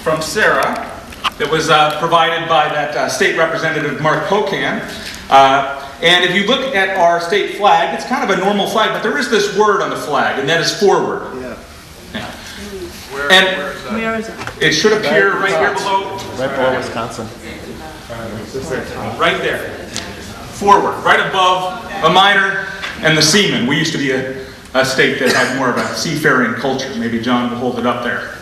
from Sarah that was provided by that state representative, Mark Pocan. And if you look at our state flag, it's kind of a normal flag, but there is this word on the flag, and that is forward. Yeah. Yeah. Where is it? It should appear right here below. Right below Wisconsin. Right there. Forward, right above a miner and the seaman. We used to be a state that had more of a seafaring culture. Maybe John will hold it up there.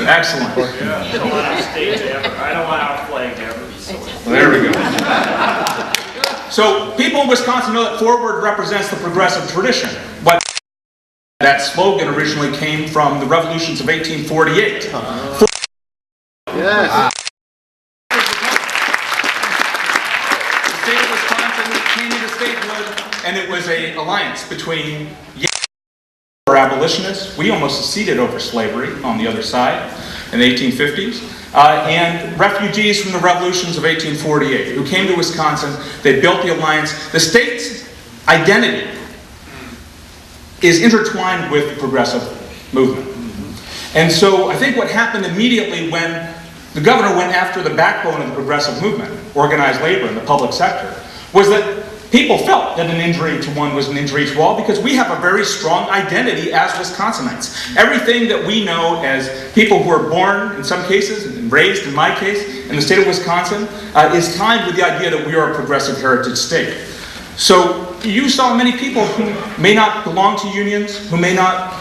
Excellent. Yeah. I don't want our state to ever, I don't want our flag to ever be so. Well, there we go. So people in Wisconsin know that forward represents the progressive tradition. But that slogan originally came from the revolutions of 1848. Yes. The state of Wisconsin came into statehood, and it was an alliance between abolitionists. We almost seceded over slavery on the other side in the 1850s. And refugees from the revolutions of 1848 who came to Wisconsin. They built the alliance. The state's identity is intertwined with the progressive movement. And so I think what happened immediately when the governor went after the backbone of the progressive movement, organized labor in the public sector, was that people felt that an injury to one was an injury to all, because we have a very strong identity as Wisconsinites. Everything that we know as people who are born, in some cases, and raised, in my case, in the state of Wisconsin, is tied with the idea that we are a progressive heritage state. So you saw many people who may not belong to unions, who may not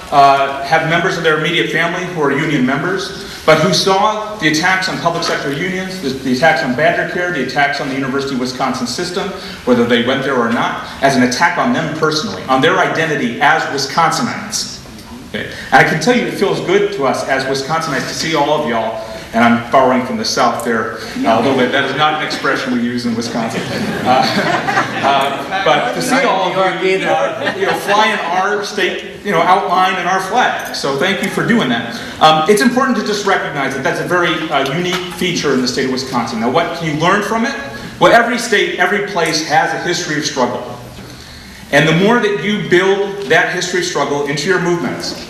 have members of their immediate family who are union members, but who saw the attacks on public sector unions, the attacks on Badger Care, the attacks on the University of Wisconsin system, whether they went there or not, as an attack on them personally, on their identity as Wisconsinites. Okay. And I can tell you it feels good to us as Wisconsinites to see all of y'all, and I'm borrowing from the South there a little bit. That is not an expression we use in Wisconsin. But to see all of you, fly in our state, outline in our flag. So thank you for doing that. It's important to just recognize that that's a very unique feature in the state of Wisconsin. Now, what can you learn from it? Well, every state, every place has a history of struggle. And the more that you build that history of struggle into your movements,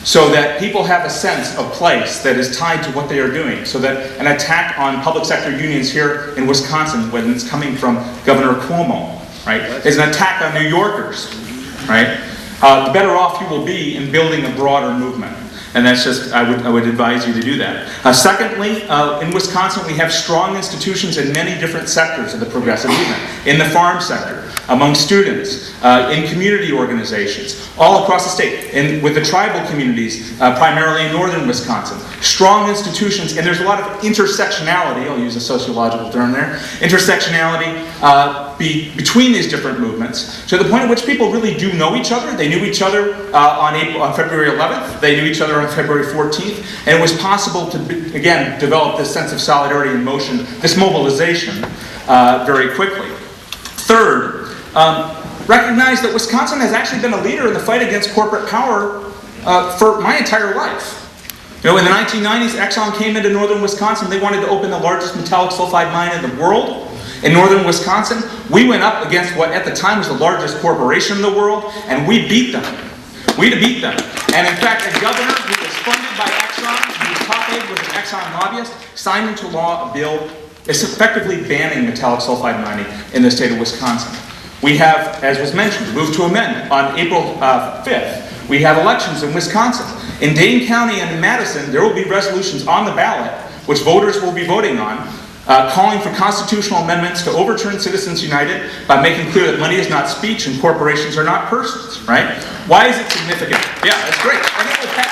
so that people have a sense of place that is tied to what they are doing, so that an attack on public sector unions here in Wisconsin, when it's coming from Governor Cuomo, right, is an attack on New Yorkers, right, the better off you will be in building a broader movement. And that's just, I would advise you to do that. Secondly, in Wisconsin, we have strong institutions in many different sectors of the progressive movement. In the farm sector, among students, in community organizations, all across the state, and with the tribal communities, primarily in northern Wisconsin. Strong institutions, and there's a lot of intersectionality, I'll use a sociological term there, intersectionality between these different movements, to the point at which people really do know each other. They knew each other on February 11th, they knew each other on February 14th, and it was possible to, again, develop this sense of solidarity and motion, this mobilization, very quickly. Third, recognize that Wisconsin has actually been a leader in the fight against corporate power for my entire life. In the 1990s, Exxon came into northern Wisconsin. They wanted to open the largest metallic sulfide mine in the world. In northern Wisconsin, we went up against what at the time was the largest corporation in the world, and we beat them. We beat them. And in fact, a governor who was funded by Exxon, whose top aide was an Exxon lobbyist, signed into law a bill effectively banning metallic sulfide mining in the state of Wisconsin. We have, as was mentioned, moved to amend on April 5th. We have elections in Wisconsin. In Dane County and in Madison, there will be resolutions on the ballot, which voters will be voting on, calling for constitutional amendments to overturn Citizens United by making clear that money is not speech and corporations are not persons, right? Why is it significant? Yeah, that's great. I think we'll pass.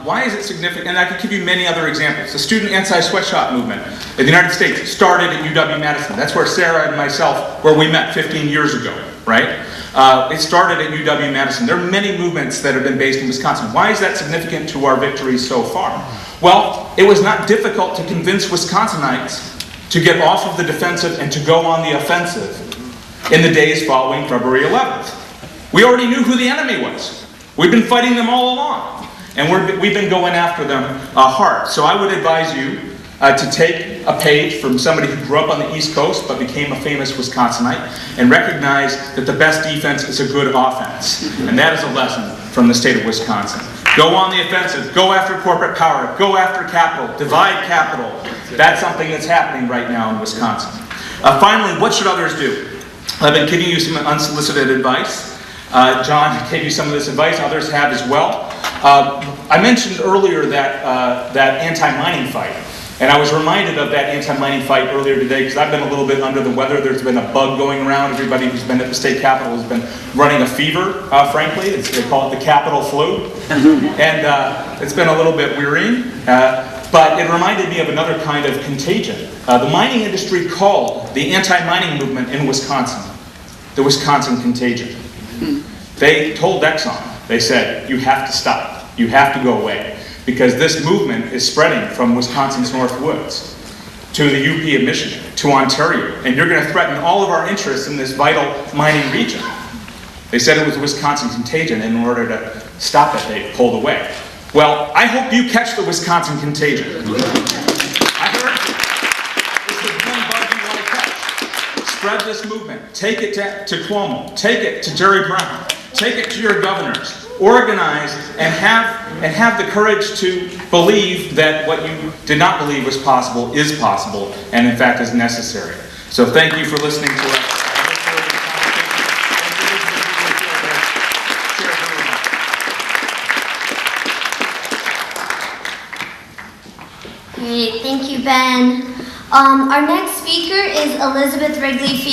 Why is it significant? And I could give you many other examples. The student anti-sweatshop movement in the United States started at UW-Madison. That's where Sarah and myself, where we met 15 years ago, right? It started at UW-Madison. There are many movements that have been based in Wisconsin. Why is that significant to our victories so far? Well, it was not difficult to convince Wisconsinites to get off of the defensive and to go on the offensive in the days following February 11th. We already knew who the enemy was. We've been fighting them all along. And we've been going after them hard. So I would advise you to take a page from somebody who grew up on the East Coast but became a famous Wisconsinite and recognize that the best defense is a good offense. And that is a lesson from the state of Wisconsin. Go on the offensive. Go after corporate power. Go after capital. Divide capital. That's something that's happening right now in Wisconsin. Finally, what should others do? I've been giving you some unsolicited advice. John gave you some of this advice. Others have as well. I mentioned earlier that anti-mining fight. And I was reminded of that anti-mining fight earlier today because I've been a little bit under the weather. There's been a bug going around. Everybody who's been at the state capitol has been running a fever, frankly. They call it the Capitol flu. And it's been a little bit wearying. But it reminded me of another kind of contagion. The mining industry called the anti-mining movement in Wisconsin the Wisconsin contagion. They told Exxon, they said, you have to stop. You have to go away. Because this movement is spreading from Wisconsin's North Woods to the UP of Michigan, to Ontario, and you're going to threaten all of our interests in this vital mining region. They said it was a Wisconsin contagion, and in order to stop it, they pulled away. Well, I hope you catch the Wisconsin contagion. I heard you. It's the one bug you want to catch. Spread this movement. Take it to Cuomo. Take it to Jerry Brown. Take it to your governors. Organize and have the courage to believe that what you did not believe was possible is possible, and in fact is necessary. So thank you for listening to us. Great, thank you, Ben. Our next speaker is Elizabeth Wrigley.